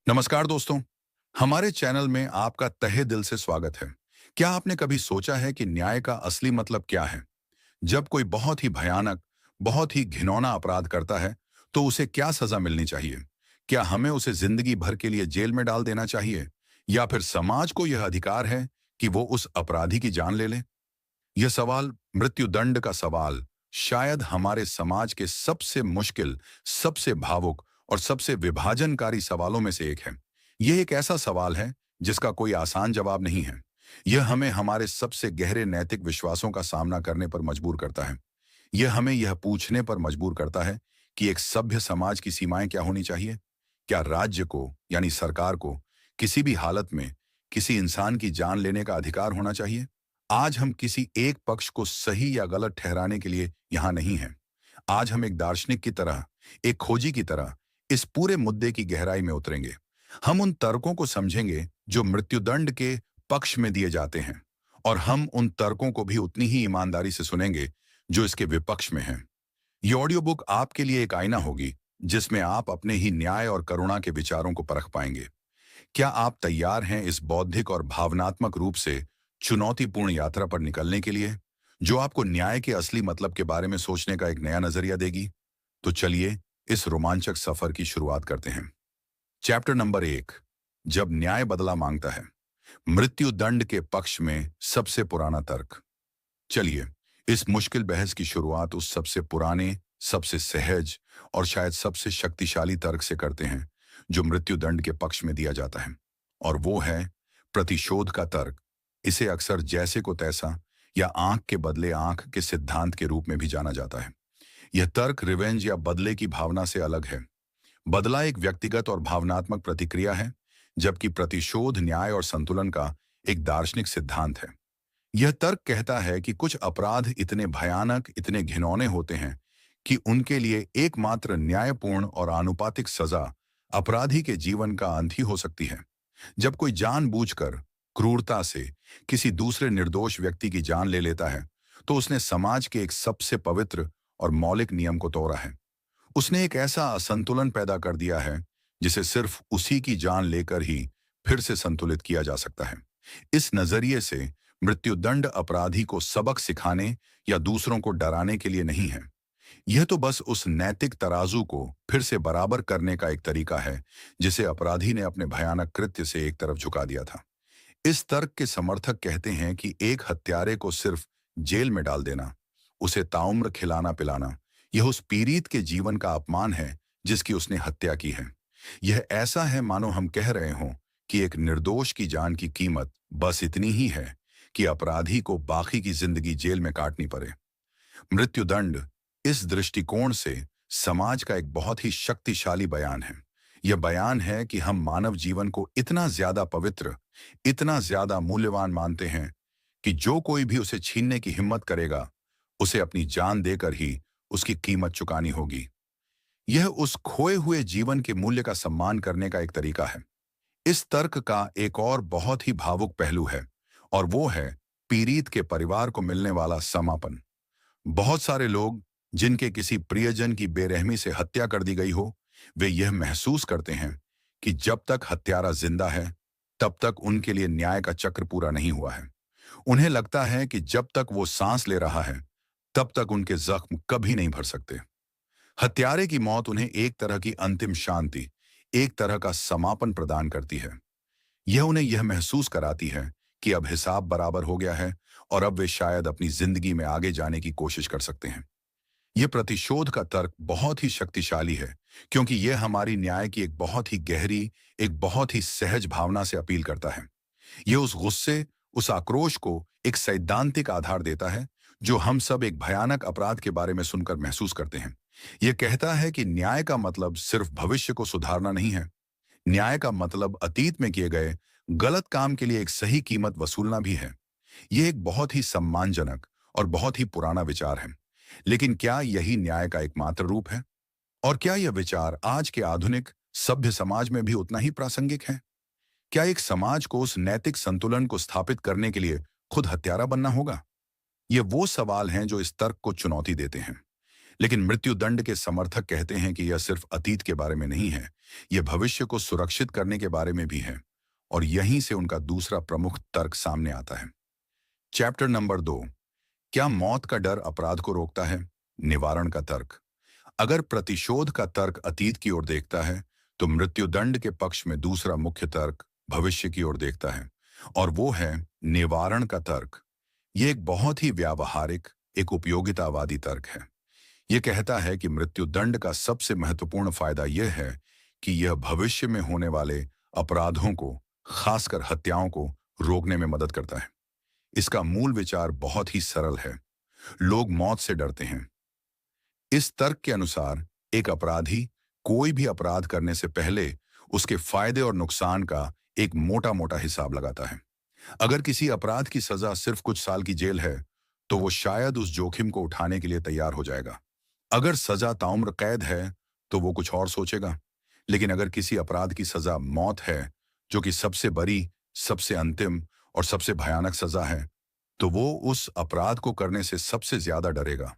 नमस्कार दोस्तों। हमारे चैनल में आपका तहे दिल से स्वागत है। क्या आपने कभी सोचा है कि न्याय का असली मतलब क्या है? जब कोई बहुत ही भयानक, बहुत ही घिनौना अपराध करता है, तो उसे क्या सजा मिलनी चाहिए? क्या हमें उसे जिंदगी भर के लिए जेल में डाल देना चाहिए, या फिर समाज को यह अधिकार है कि वो उस अपराधी की जान ले ले? यह सवाल, मृत्युदंड का सवाल, शायद हमारे समाज के सबसे मुश्किल, सबसे भावुक और सबसे विभाजनकारी सवालों में से एक है। यह एक ऐसा सवाल है जिसका कोई आसान जवाब नहीं है। यह हमें हमारे सबसे गहरे नैतिक विश्वासों का सामना करने पर मजबूर करता है। यह हमें यह पूछने पर मजबूर करता है कि एक सभ्य समाज की सीमाएं क्या होनी चाहिए। क्या राज्य को, यानी सरकार को, किसी भी हालत में किसी इंसान की जान लेने का अधिकार होना चाहिए? आज हम किसी एक पक्ष को सही या गलत ठहराने के लिए यहाँ नहीं हैं। आज हम एक दार्शनिक की तरह, एक खोजी की तरह इस पूरे मुद्दे की गहराई में उतरेंगे। हम उन तर्कों को समझेंगे जो मृत्युदंड के पक्ष में दिए जाते हैं, और हम उन तर्कों को भी उतनी ही ईमानदारी से सुनेंगे जो इसके विपक्ष में हैं। ये ऑडियो बुक आपके लिए एक आईना होगी, जिसमें आप अपने ही न्याय और करुणा के विचारों को परख पाएंगे। क्या आप तैयार हैं इस बौद्धिक और भावनात्मक रूप से चुनौतीपूर्ण यात्रा पर निकलने के लिए, जो आपको न्याय के असली मतलब के बारे में सोचने का एक नया नजरिया देगी? तो चलिए इस रोमांचक सफर की शुरुआत करते हैं। चैप्टर नंबर 1, जब न्याय बदला मांगता है। मृत्युदंड के पक्ष में सबसे पुराना तर्क। चलिए इस मुश्किल बहस की शुरुआत उस सबसे पुराने, सबसे सहज और शायद सबसे शक्तिशाली तर्क से करते हैं जो मृत्युदंड के पक्ष में दिया जाता है, और वो है प्रतिशोध का तर्क। इसे अक्सर जैसे को तैसा या आंख के बदले आंख के सिद्धांत के रूप में भी जाना जाता है। यह तर्क रिवेंज या बदले की भावना से अलग है। बदला एक व्यक्तिगत और भावनात्मक प्रतिक्रिया है, जबकि प्रतिशोध न्याय और संतुलन का एक दार्शनिक सिद्धांत है। यह तर्क कहता है कि कुछ अपराध इतने भयानक, इतने घिनौने होते हैं कि उनके लिए एकमात्र न्यायपूर्ण और आनुपातिक सजा अपराधी के जीवन का अंत ही हो सकती है। जब कोई जानबूझकर, क्रूरता से किसी दूसरे निर्दोष व्यक्ति की जान ले लेता है, तो उसने समाज के एक सबसे पवित्र और मौलिक नियम को तोड़ा है। उसने एक ऐसा असंतुलन पैदा कर दिया है जिसे सिर्फ उसी की जान लेकर ही फिर से संतुलित किया जा सकता है। इस नजरिए से मृत्युदंड अपराधी को सबक सिखाने या दूसरों को डराने के लिए नहीं है। यह तो बस उस नैतिक तराजू को फिर से बराबर करने का एक तरीका है जिसे अपराधी ने अपने भयानक कृत्य से एक तरफ झुका दिया था। इस तर्क के समर्थक कहते हैं कि एक हत्यारे को सिर्फ जेल में डाल देना, उसे ताउम्र खिलाना पिलाना, यह उस पीड़ित के जीवन का अपमान है जिसकी उसने हत्या की है। यह ऐसा है मानो हम कह रहे हों कि एक निर्दोष की जान की कीमत बस इतनी ही है कि अपराधी को बाकी की जिंदगी जेल में काटनी पड़े। मृत्युदंड इस दृष्टिकोण से समाज का एक बहुत ही शक्तिशाली बयान है। यह बयान है कि हम मानव जीवन को इतना ज्यादा पवित्र, इतना ज्यादा मूल्यवान मानते हैं कि जो कोई भी उसे छीनने की हिम्मत करेगा, उसे अपनी जान देकर ही उसकी कीमत चुकानी होगी। यह उस खोए हुए जीवन के मूल्य का सम्मान करने का एक तरीका है। इस तर्क का एक और बहुत ही भावुक पहलू है, और वो है पीड़ित के परिवार को मिलने वाला समापन। बहुत सारे लोग जिनके किसी प्रियजन की बेरहमी से हत्या कर दी गई हो, वे यह महसूस करते हैं कि जब तक हत्यारा जिंदा है, तब तक उनके लिए न्याय का चक्र पूरा नहीं हुआ है। उन्हें लगता है कि जब तक वो सांस ले रहा है, तब तक उनके जख्म कभी नहीं भर सकते। हत्यारे की मौत उन्हें एक तरह की अंतिम शांति, एक तरह का समापन प्रदान करती है। यह उन्हें यह महसूस कराती है कि अब हिसाब बराबर हो गया है, और अब वे शायद अपनी जिंदगी में आगे जाने की कोशिश कर सकते हैं। यह प्रतिशोध का तर्क बहुत ही शक्तिशाली है, क्योंकि यह हमारी न्याय की एक बहुत ही गहरी, एक बहुत ही सहज भावना से अपील करता है। यह उस गुस्से, उस आक्रोश को एक सैद्धांतिक आधार देता है जो हम सब एक भयानक अपराध के बारे में सुनकर महसूस करते हैं। यह कहता है कि न्याय का मतलब सिर्फ भविष्य को सुधारना नहीं है। न्याय का मतलब अतीत में किए गए गलत काम के लिए एक सही कीमत वसूलना भी है। यह एक बहुत ही सम्मानजनक और बहुत ही पुराना विचार है। लेकिन क्या यही न्याय का एकमात्र रूप है? और क्या यह विचार आज के आधुनिक सभ्य समाज में भी उतना ही प्रासंगिक है? क्या एक समाज को उस नैतिक संतुलन को स्थापित करने के लिए खुद हत्यारा बनना होगा? ये वो सवाल हैं जो इस तर्क को चुनौती देते हैं। लेकिन मृत्युदंड के समर्थक कहते हैं कि यह सिर्फ अतीत के बारे में नहीं है, यह भविष्य को सुरक्षित करने के बारे में भी है। और यहीं से उनका दूसरा प्रमुख तर्क सामने आता है। चैप्टर नंबर 2, क्या मौत का डर अपराध को रोकता है? निवारण का तर्क। अगर प्रतिशोध का तर्क अतीत की ओर देखता है, तो मृत्युदंड के पक्ष में दूसरा मुख्य तर्क भविष्य की ओर देखता है, और वो है निवारण का तर्क। ये एक बहुत ही व्यावहारिक, एक उपयोगितावादी तर्क है। यह कहता है कि मृत्युदंड का सबसे महत्वपूर्ण फायदा यह है कि यह भविष्य में होने वाले अपराधों को, खासकर हत्याओं को, रोकने में मदद करता है। इसका मूल विचार बहुत ही सरल है। लोग मौत से डरते हैं। इस तर्क के अनुसार एक अपराधी कोई भी अपराध करने से पहले उसके फायदे और नुकसान का एक मोटा मोटा हिसाब लगाता है। अगर किसी अपराध की सजा सिर्फ कुछ साल की जेल है, तो वो शायद उस जोखिम को उठाने के लिए तैयार हो जाएगा। अगर सजा ताउम्र कैद है, तो वो कुछ और सोचेगा। लेकिन अगर किसी अपराध की सजा मौत है, जो कि सबसे बड़ी, सबसे अंतिम और सबसे भयानक सजा है, तो वो उस अपराध को करने से सबसे ज्यादा डरेगा।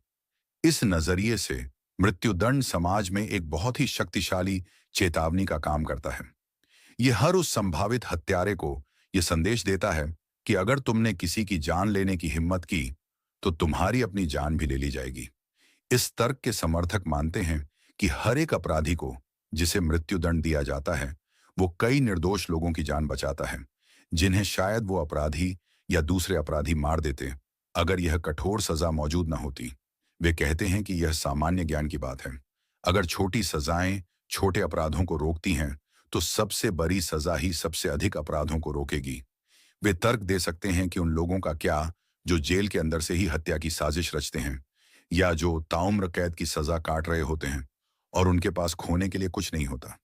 इस नजरिए से मृत्युदंड समाज में एक बहुत ही शक्तिशाली चेतावनी का काम करता है। यह हर उस संभावित हत्यारे को यह संदेश देता है कि अगर तुमने किसी की जान लेने की हिम्मत की, तो तुम्हारी अपनी जान भी ले ली जाएगी। इस तर्क के समर्थक मानते हैं कि हर एक अपराधी को जिसे मृत्युदंड दिया जाता है, वो कई निर्दोष लोगों की जान बचाता है, जिन्हें शायद वो अपराधी या दूसरे अपराधी मार देते अगर यह कठोर सजा मौजूद न होती। वे कहते हैं कि यह सामान्य ज्ञान की बात है। अगर छोटी सजाएं छोटे अपराधों को रोकती हैं, तो सबसे बड़ी सजा ही सबसे अधिक अपराधों को रोकेगी। वे तर्क दे सकते हैं कि उन लोगों का क्या जो जेल के अंदर से ही हत्या की साजिश रचते हैं, या जो ताउम्र कैद की सजा काट रहे होते हैं और उनके पास खोने के लिए कुछ नहीं होता।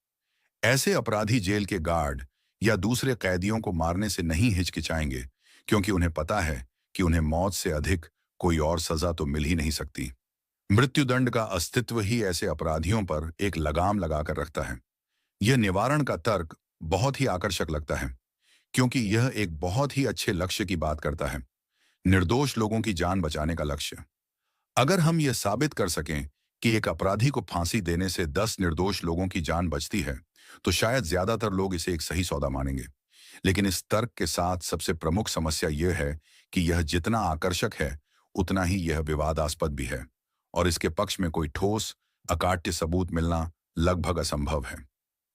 ऐसे अपराधी जेल के गार्ड या दूसरे कैदियों को मारने से नहीं हिचकिचाएंगे, क्योंकि उन्हें पता है कि उन्हें मौत से अधिक कोई और सजा तो मिल ही नहीं सकती। मृत्युदंड का अस्तित्व ही ऐसे अपराधियों पर एक लगाम लगाकर रखता है। यह निवारण का तर्क बहुत ही आकर्षक लगता है, क्योंकि यह एक बहुत ही अच्छे लक्ष्य की बात करता है, निर्दोष लोगों की जान बचाने का लक्ष्य। अगर हम यह साबित कर सकें कि एक अपराधी को फांसी देने से 10 निर्दोष लोगों की जान बचती है, तो शायद ज्यादातर लोग इसे एक सही सौदा मानेंगे। लेकिन इस तर्क के साथ सबसे प्रमुख समस्या यह है कि यह जितना आकर्षक है, उतना ही यह विवादास्पद भी है, और इसके पक्ष में कोई ठोस, अकाट्य सबूत मिलना लगभग असंभव है।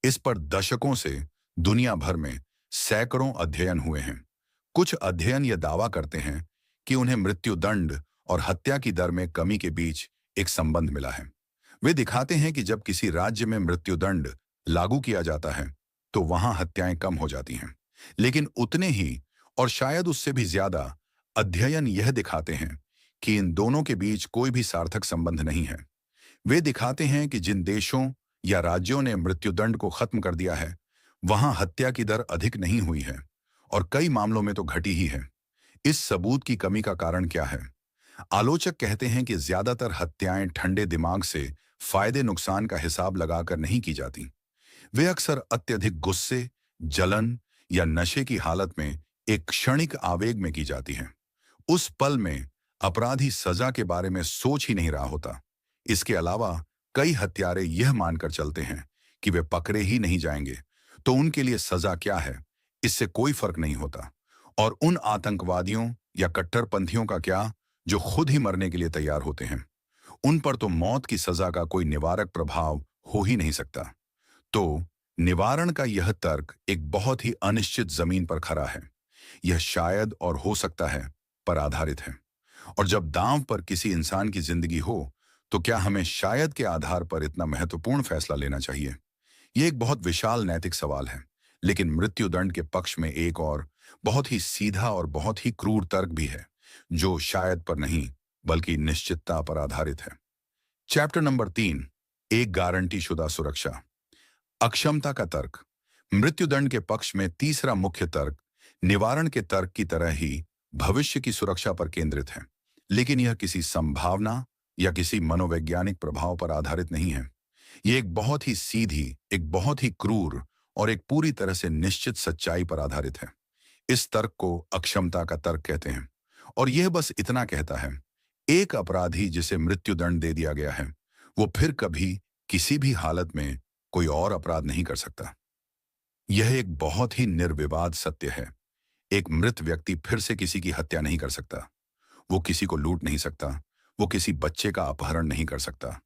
इस पर दशकों से दुनिया भर में सैकड़ों अध्ययन हुए हैं। कुछ अध्ययन यह दावा करते हैं कि उन्हें मृत्युदंड और हत्या की दर में कमी के बीच एक संबंध मिला है। वे दिखाते हैं कि जब किसी राज्य में मृत्युदंड लागू किया जाता है, तो वहां हत्याएं कम हो जाती हैं। लेकिन उतने ही, और शायद उससे भी ज्यादा, अध्ययन यह दिखाते हैं कि इन दोनों के बीच कोई भी सार्थक संबंध नहीं है। वे दिखाते हैं कि जिन देशों या राज्यों ने मृत्युदंड को खत्म कर दिया है, वहां हत्या की दर अधिक नहीं हुई है, और कई मामलों में तो घटी ही है। इस सबूत की कमी का कारण क्या है? आलोचक कहते हैं कि ज्यादातर हत्याएं ठंडे दिमाग से फायदे नुकसान का हिसाब लगाकर नहीं की जाती। वे अक्सर अत्यधिक गुस्से, जलन या नशे की हालत में एक क्षणिक आवेग में की जाती हैं। उस पल में अपराधी सजा के बारे में सोच ही नहीं रहा होता। इसके अलावा कई हत्यारे यह मानकर चलते हैं कि वे पकड़े ही नहीं जाएंगे, तो उनके लिए सजा क्या है, इससे कोई फर्क नहीं होता। और उन आतंकवादियों या कट्टरपंथियों का क्या, जो खुद ही मरने के लिए तैयार होते हैं? उन पर तो मौत की सजा का कोई निवारक प्रभाव हो ही नहीं सकता। तो निवारण का यह तर्क एक बहुत ही अनिश्चित जमीन पर खड़ा है। यह शायद और हो सकता है पर आधारित है। और जब दांव पर किसी इंसान की जिंदगी हो, तो क्या हमें शायद के आधार पर इतना महत्वपूर्ण फैसला लेना चाहिए? यह एक बहुत विशाल नैतिक सवाल है। लेकिन मृत्युदंड के पक्ष में एक और बहुत ही सीधा और बहुत ही क्रूर तर्क भी है, जो शायद पर नहीं बल्कि निश्चितता पर आधारित है। चैप्टर नंबर 3, एक गारंटी शुदा सुरक्षा। अक्षमता का तर्क। मृत्युदंड के पक्ष में तीसरा मुख्य तर्क निवारण के तर्क की तरह ही भविष्य की सुरक्षा पर केंद्रित है, लेकिन यह किसी संभावना या किसी मनोवैज्ञानिक प्रभाव पर आधारित नहीं है। यह एक बहुत ही सीधी, एक बहुत ही क्रूर और एक पूरी तरह से निश्चित सच्चाई पर आधारित है। इस तर्क को अक्षमता का तर्क कहते हैं, और यह बस इतना कहता है, एक अपराधी जिसे मृत्युदंड दे दिया गया है, वो फिर कभी किसी भी हालत में कोई और अपराध नहीं कर सकता। यह एक बहुत ही निर्विवाद सत्य है। एक मृत व्यक्ति फिर से किसी की हत्या नहीं कर सकता। वो किसी को लूट नहीं सकता। वो किसी बच्चे का अपहरण नहीं कर सकता।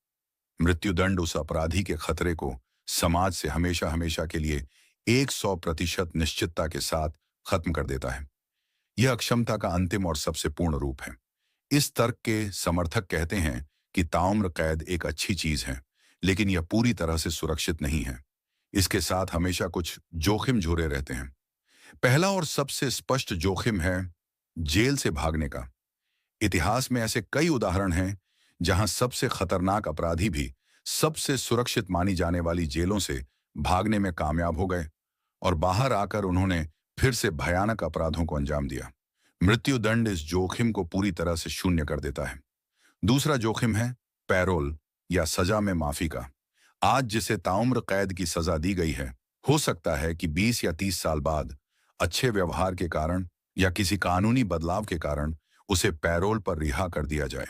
मृत्युदंड उस अपराधी के खतरे को समाज से हमेशा हमेशा के लिए 100% निश्चितता के साथ खत्म कर देता है। यह अक्षमता का अंतिम और सबसे पूर्ण रूप है। इस तर्क के समर्थक कहते हैं कि ताउम्र कैद एक अच्छी चीज है, लेकिन यह पूरी तरह से सुरक्षित नहीं है। इसके साथ हमेशा कुछ जोखिम जुड़े रहते हैं। पहला और सबसे स्पष्ट जोखिम है जेल से भागने का। इतिहास में ऐसे कई उदाहरण हैं जहां सबसे खतरनाक अपराधी भी सबसे सुरक्षित मानी जाने वाली जेलों से भागने में कामयाब हो गए और बाहर आकर उन्होंने फिर से भयानक अपराधों को अंजाम दिया। मृत्युदंड इस जोखिम को पूरी तरह से शून्य कर देता है। दूसरा जोखिम है पैरोल या सजा में माफी का। आज जिसे ताउम्र कैद की सजा दी गई है, हो सकता है कि 20 या 30 साल बाद अच्छे व्यवहार के कारण या किसी कानूनी बदलाव के कारण उसे पैरोल पर रिहा कर दिया जाए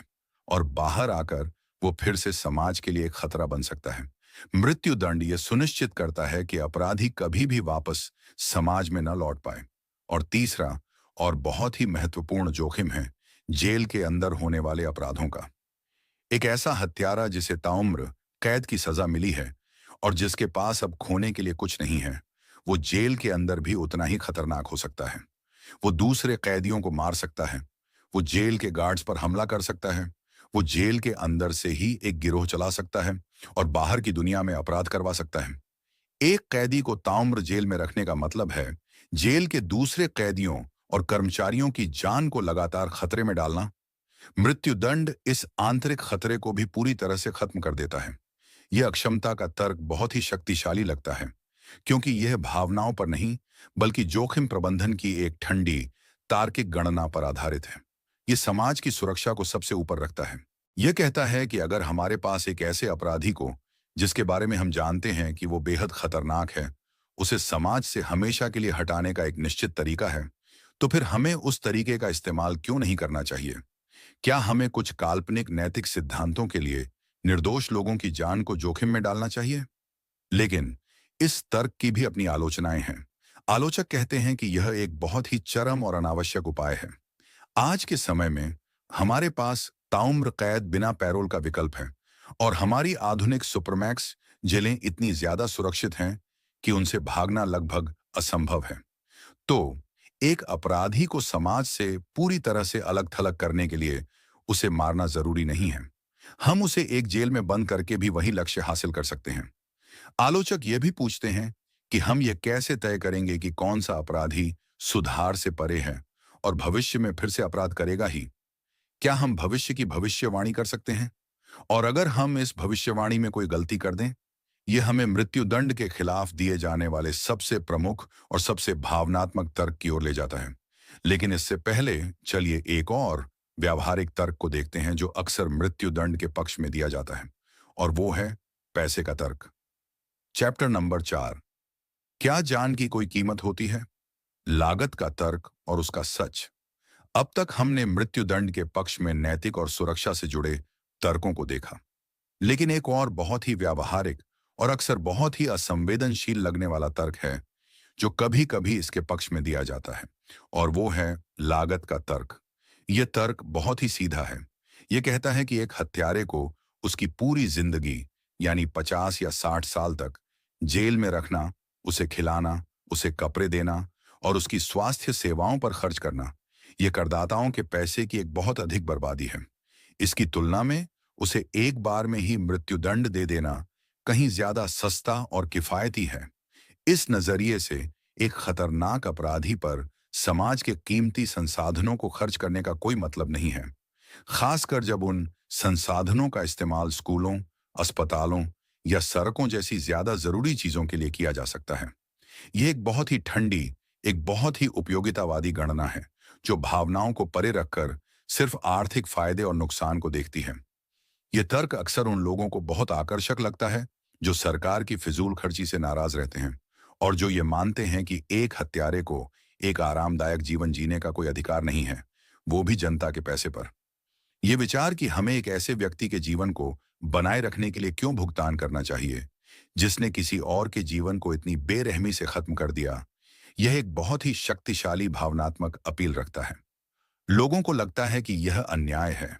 और बाहर आकर वो फिर से समाज के लिए एक खतरा बन सकता है। मृत्युदंड ये सुनिश्चित करता है कि अपराधी कभी भी वापस समाज में न लौट पाए। और तीसरा और बहुत ही महत्वपूर्ण जोखिम है जेल के अंदर होने वाले अपराधों का। एक ऐसा हत्यारा जिसे ताउम्र कैद की सजा मिली है और जिसके पास अब खोने के लिए कुछ नहीं है, वो जेल के अंदर भी उतना ही खतरनाक हो सकता है। वो दूसरे कैदियों को मार सकता है। वो जेल के गार्ड्स पर हमला कर सकता है। वो जेल के अंदर से ही एक गिरोह चला सकता है और बाहर की दुनिया में अपराध करवा सकता है। एक कैदी को ताउम्र जेल में रखने का मतलब है जेल के दूसरे कैदियों और कर्मचारियों की जान को लगातार खतरे में डालना। मृत्युदंड इस आंतरिक खतरे को भी पूरी तरह से खत्म कर देता है। यह अक्षमता का तर्क बहुत ही शक्तिशाली लगता है, क्योंकि यह भावनाओं पर नहीं बल्कि जोखिम प्रबंधन की एक ठंडी तार्किक गणना पर आधारित है। यह समाज की सुरक्षा को सबसे ऊपर रखता है। यह कहता है कि अगर हमारे पास एक ऐसे अपराधी को जिसके बारे में हम जानते हैं कि वो बेहद खतरनाक है, उसे समाज से हमेशा के लिए हटाने का एक निश्चित तरीका है, तो फिर हमें उस तरीके का इस्तेमाल क्यों नहीं करना चाहिए? क्या हमें कुछ काल्पनिक नैतिक सिद्धांतों के लिए निर्दोष लोगों की जान को जोखिम में डालना चाहिए? लेकिन इस तर्क की भी अपनी आलोचनाएं हैं। आलोचक कहते हैं कि यह एक बहुत ही चरम और अनावश्यक उपाय है। आज के समय में हमारे पास ताउम्र कैद बिना पैरोल का विकल्प है और हमारी आधुनिक सुपरमैक्स जेलें इतनी ज्यादा सुरक्षित हैं कि उनसे भागना लगभग असंभव है। तो एक अपराधी को समाज से पूरी तरह से अलग थलग करने के लिए उसे मारना जरूरी नहीं है। हम उसे एक जेल में बंद करके भी वही लक्ष्य हासिल कर सकते हैं। आलोचक ये भी पूछते हैं कि हम ये कैसे तय करेंगे कि कौन सा अपराधी सुधार से परे है और भविष्य में फिर से अपराध करेगा ही? क्या हम भविष्य की भविष्यवाणी कर सकते हैं? और अगर हम इस भविष्यवाणी में कोई गलती कर दें, ये हमें मृत्युदंड के खिलाफ दिए जाने वाले सबसे प्रमुख और सबसे भावनात्मक तर्क की ओर ले जाता है। लेकिन इससे पहले चलिए एक और व्यावहारिक तर्क को देखते हैं जो अक्सर मृत्युदंड के पक्ष में दिया जाता है, और वो है पैसे का तर्क। चैप्टर नंबर 4, क्या जान की कोई कीमत होती है? लागत का तर्क और उसका सच। अब तक हमने मृत्युदंड के पक्ष में नैतिक और सुरक्षा से जुड़े तर्कों को देखा, लेकिन एक और बहुत ही व्यावहारिक और अक्सर बहुत ही असंवेदनशील लगने वाला तर्क है जो कभी कभी इसके पक्ष में दिया जाता है, और वो है लागत का तर्क। यह तर्क बहुत ही सीधा है। यह कहता है कि एक हत्यारे को उसकी पूरी जिंदगी यानी 50 या 60 साल तक जेल में रखना, उसे खिलाना, उसे कपड़े देना और उसकी स्वास्थ्य सेवाओं पर खर्च करना, यह करदाताओं के पैसे की एक बहुत अधिक बर्बादी है। इसकी तुलना में उसे एक बार में ही मृत्युदंड दे देना कहीं ज्यादा सस्ता और किफायती है। इस नजरिए से एक खतरनाक अपराधी पर समाज के कीमती संसाधनों को खर्च करने का कोई मतलब नहीं है, खासकर जब उन संसाधनों का इस्तेमाल स्कूलों, अस्पतालों या सड़कों जैसी ज्यादा जरूरी चीजों के लिए किया जा सकता है। यह एक बहुत ही ठंडी, एक बहुत ही उपयोगितावादी गणना है जो भावनाओं को परे रखकर सिर्फ आर्थिक फायदे और नुकसान को देखती है। यह तर्क अक्सर उन लोगों को बहुत आकर्षक लगता है जो सरकार की फिजूल खर्ची से नाराज रहते हैं और जो ये मानते हैं कि एक हत्यारे को एक आरामदायक जीवन जीने का कोई अधिकार नहीं है, वो भी जनता के पैसे पर। ये विचार कि हमें एक ऐसे व्यक्ति के जीवन को बनाए रखने के लिए क्यों भुगतान करना चाहिए जिसने किसी और के जीवन को इतनी बेरहमी से खत्म कर दिया, यह एक बहुत ही शक्तिशाली भावनात्मक अपील रखता है। लोगों को लगता है कि यह अन्याय है।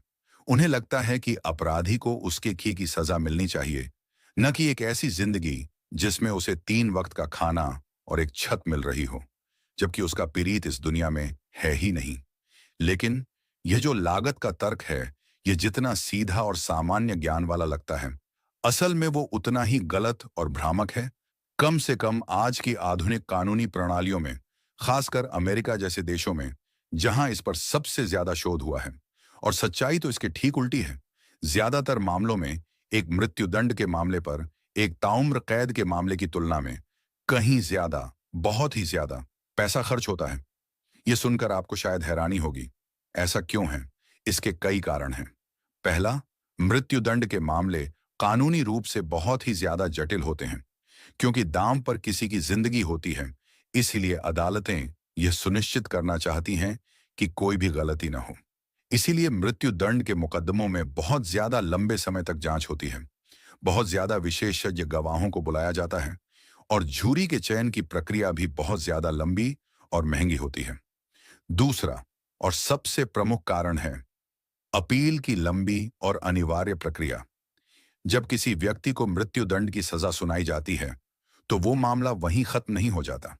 उन्हें लगता है कि अपराधी को उसके की सजा मिलनी चाहिए, न कि एक ऐसी जिंदगी जिसमें उसे 3 वक्त का खाना और एक छत मिल रही हो, जबकि उसका पीड़ित इस दुनिया में है ही नहीं। लेकिन यह जो लागत का तर्क है, यह जितना सीधा और सामान्य ज्ञान वाला लगता है, असल में वो उतना ही गलत और भ्रामक है। कम से कम आज की आधुनिक कानूनी प्रणालियों में, खासकर अमेरिका जैसे देशों में, जहां इस पर सबसे ज्यादा शोध हुआ है, और सच्चाई तो इसके ठीक उल्टी है। ज्यादातर मामलों में एक मृत्युदंड के मामले पर एक ताउम्र कैद के मामले की तुलना में कहीं ज्यादा, बहुत ही ज्यादा पैसा खर्च होता है। यह सुनकर आपको शायद हैरानी होगी। ऐसा क्यों है? इसके कई कारण हैं। पहला, मृत्युदंड के मामले कानूनी रूप से बहुत ही ज्यादा जटिल होते हैं। क्योंकि दांव पर किसी की जिंदगी होती है, इसीलिए अदालतें यह सुनिश्चित करना चाहती हैं कि कोई भी गलती न हो। इसीलिए मृत्युदंड के मुकदमों में बहुत ज्यादा लंबे समय तक जांच होती है, बहुत ज्यादा विशेषज्ञ गवाहों को बुलाया जाता है, और जूरी के चयन की प्रक्रिया भी बहुत ज्यादा लंबी और महंगी होती है। दूसरा और सबसे प्रमुख कारण है अपील की लंबी और अनिवार्य प्रक्रिया। जब किसी व्यक्ति को मृत्युदंड की सजा सुनाई जाती है, तो वो मामला वहीं खत्म नहीं हो जाता।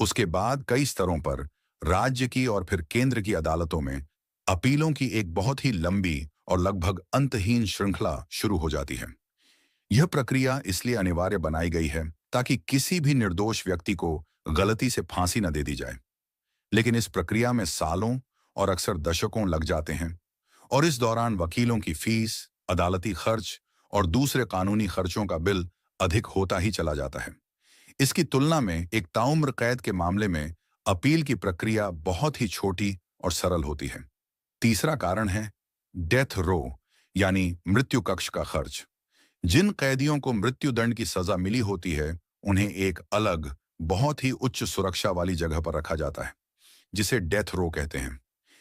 उसके बाद कई स्तरों पर, राज्य की और फिर केंद्र की अदालतों में अपीलों की एक बहुत ही लंबी और लगभग अंतहीन श्रृंखला शुरू हो जाती है। यह प्रक्रिया इसलिए अनिवार्य बनाई गई है ताकि किसी भी निर्दोष व्यक्ति को गलती से फांसी न दे दी जाए। लेकिन इस प्रक्रिया में सालों और अक्सर दशकों लग जाते हैं, और इस दौरान वकीलों की फीस, अदालती खर्च और दूसरे कानूनी खर्चों का बिल अधिक होता ही चला जाता है। इसकी तुलना में एक ताउम्र कैद के मामले में अपील की प्रक्रिया बहुत ही छोटी और सरल होती है। तीसरा कारण है डेथ रो, यानी मृत्यु कक्ष का खर्च। जिन कैदियों को मृत्युदंड की सजा मिली होती है, उन्हें एक अलग, बहुत ही उच्च सुरक्षा वाली जगह पर रखा जाता है, जिसे डेथ रो कहते हैं।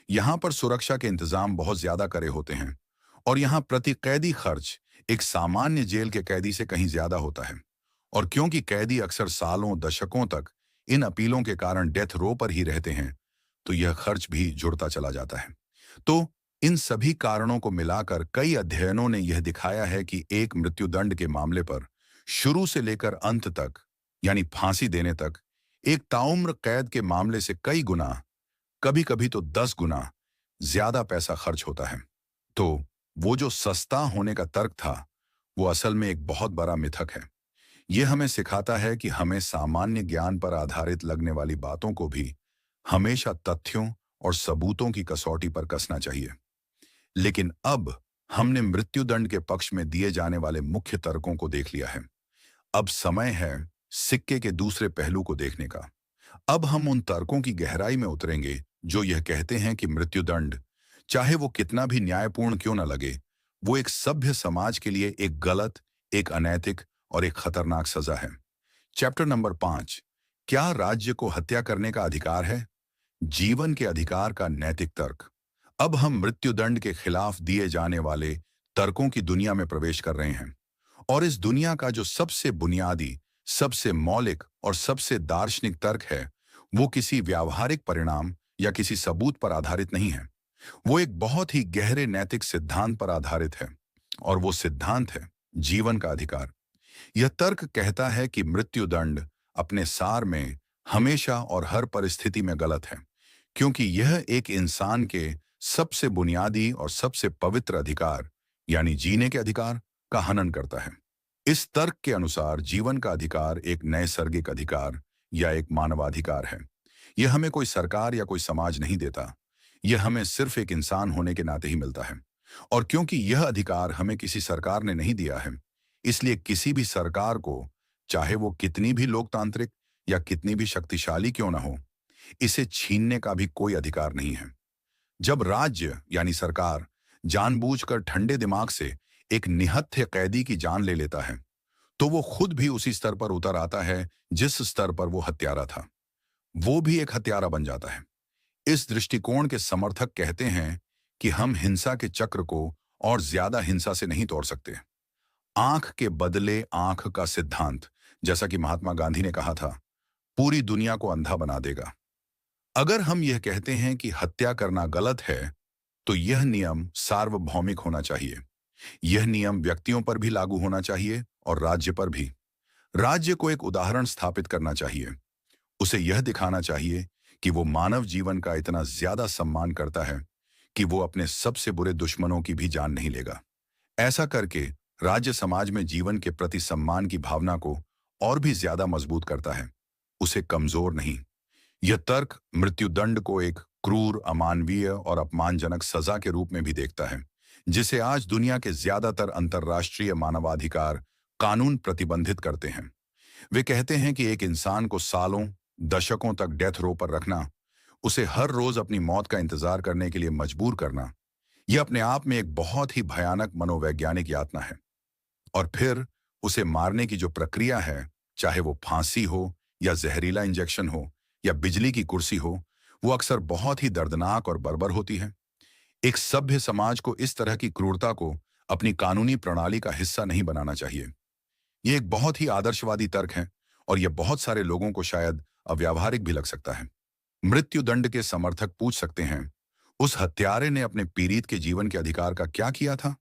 यहाँ पर सुरक्षा के इंतजाम बहुत ज्यादा करे होते हैं, और यहाँ प्रति कैदी खर्च एक सामान्य जेल के कैदी से कहीं ज्यादा होता है। और क्योंकि कैदी अक्सर सालों, दशकों तक इन अपीलों के कारण डेथ रो पर ही रहते हैं, तो यह खर्च भी जुड़ता चला जाता है। तो इन सभी कारणों को मिलाकर कई अध्ययनों ने यह दिखाया है कि एक मृत्युदंड के मामले पर शुरू से लेकर अंत तक, यानी फांसी देने तक, एक ताउम्र कैद के मामले से कई गुना, कभी कभी तो 10 गुना ज्यादा पैसा खर्च होता है। तो वो जो सस्ता होने का तर्क था, वो असल में एक बहुत बड़ा मिथक है। यह हमें सिखाता है कि हमें सामान्य ज्ञान पर आधारित लगने वाली बातों को भी हमेशा तथ्यों और सबूतों की कसौटी पर कसना चाहिए। लेकिन अब हमने मृत्युदंड के पक्ष में दिए जाने वाले मुख्य तर्कों को देख लिया है। अब समय है सिक्के के दूसरे पहलू को देखने का। अब हम उन तर्कों की गहराई में उतरेंगे जो यह कहते हैं कि मृत्युदंड, चाहे वो कितना भी न्यायपूर्ण क्यों न लगे, वो एक सभ्य समाज के लिए एक गलत, एक अनैतिक और एक खतरनाक सजा है। चैप्टर नंबर 5, क्या राज्य को हत्या करने का अधिकार है? जीवन के अधिकार का नैतिक तर्क। अब हम मृत्युदंड के खिलाफ दिए जाने वाले तर्कों की दुनिया में प्रवेश कर रहे हैं, और इस दुनिया का जो सबसे बुनियादी, सबसे मौलिक और सबसे दार्शनिक तर्क है, वो किसी व्यावहारिक परिणाम या किसी सबूत पर आधारित नहीं है। वो एक बहुत ही गहरे नैतिक सिद्धांत पर आधारित है, और वो सिद्धांत है जीवन का अधिकार। यह तर्क कहता है कि मृत्युदंड अपने सार में हमेशा और हर परिस्थिति में गलत है, क्योंकि यह एक इंसान के सबसे बुनियादी और सबसे पवित्र अधिकार, यानी जीने के अधिकार, का हनन करता है। इस तर्क के अनुसार जीवन का अधिकार एक नैसर्गिक अधिकार या एक मानवाधिकार है। यह हमें कोई सरकार या कोई समाज नहीं देता। यह हमें सिर्फ एक इंसान होने के नाते ही मिलता है। और क्योंकि यह अधिकार हमें किसी सरकार ने नहीं दिया है, इसलिए किसी भी सरकार को, चाहे वो कितनी भी लोकतांत्रिक या कितनी भी शक्तिशाली क्यों ना हो, इसे छीनने का भी कोई अधिकार नहीं है। जब राज्य यानी सरकार जानबूझकर ठंडे दिमाग से एक निहत्थे कैदी की जान ले लेता है, तो वो खुद भी उसी स्तर पर उतर आता है जिस स्तर पर वो हत्यारा था। वो भी एक हत्यारा बन जाता है। इस दृष्टिकोण के समर्थक कहते हैं कि हम हिंसा के चक्र को और ज्यादा हिंसा से नहीं तोड़ सकते। आंख के बदले आंख का सिद्धांत, जैसा कि महात्मा गांधी ने कहा था, पूरी दुनिया को अंधा बना देगा। अगर हम यह कहते हैं कि हत्या करना गलत है, तो यह नियम सार्वभौमिक होना चाहिए। यह नियम व्यक्तियों पर भी लागू होना चाहिए और राज्य पर भी। राज्य को एक उदाहरण स्थापित करना चाहिए। उसे यह दिखाना चाहिए कि वो मानव जीवन का इतना ज्यादा सम्मान करता है कि वो अपने सबसे बुरे दुश्मनों की भी जान नहीं लेगा। ऐसा करके राज्य समाज में जीवन के प्रति सम्मान की भावना को और भी ज्यादा मजबूत करता है, उसे कमजोर नहीं। यह तर्क मृत्युदंड को एक क्रूर, अमानवीय और अपमानजनक सजा के रूप में भी देखता है, जिसे आज दुनिया के ज्यादातर अंतर्राष्ट्रीय मानवाधिकार कानून प्रतिबंधित करते हैं। वे कहते हैं कि एक इंसान को सालों, दशकों तक डेथ रो पर रखना, उसे हर रोज अपनी मौत का इंतजार करने के लिए मजबूर करना, यह अपने आप में एक बहुत ही भयानक मनोवैज्ञानिक यातना है। और फिर उसे मारने की जो प्रक्रिया है, चाहे वो फांसी हो या जहरीला इंजेक्शन हो या बिजली की कुर्सी हो, वो अक्सर बहुत ही दर्दनाक और बर्बर होती है। एक सभ्य समाज को इस तरह की क्रूरता को अपनी कानूनी प्रणाली का हिस्सा नहीं बनाना चाहिए। ये एक बहुत ही आदर्शवादी तर्क है और यह बहुत सारे लोगों को शायद अव्यावहारिक भी लग सकता है। मृत्युदंड के समर्थक पूछ सकते हैं, उस हत्यारे ने अपने पीड़ित के जीवन के अधिकार का क्या किया था?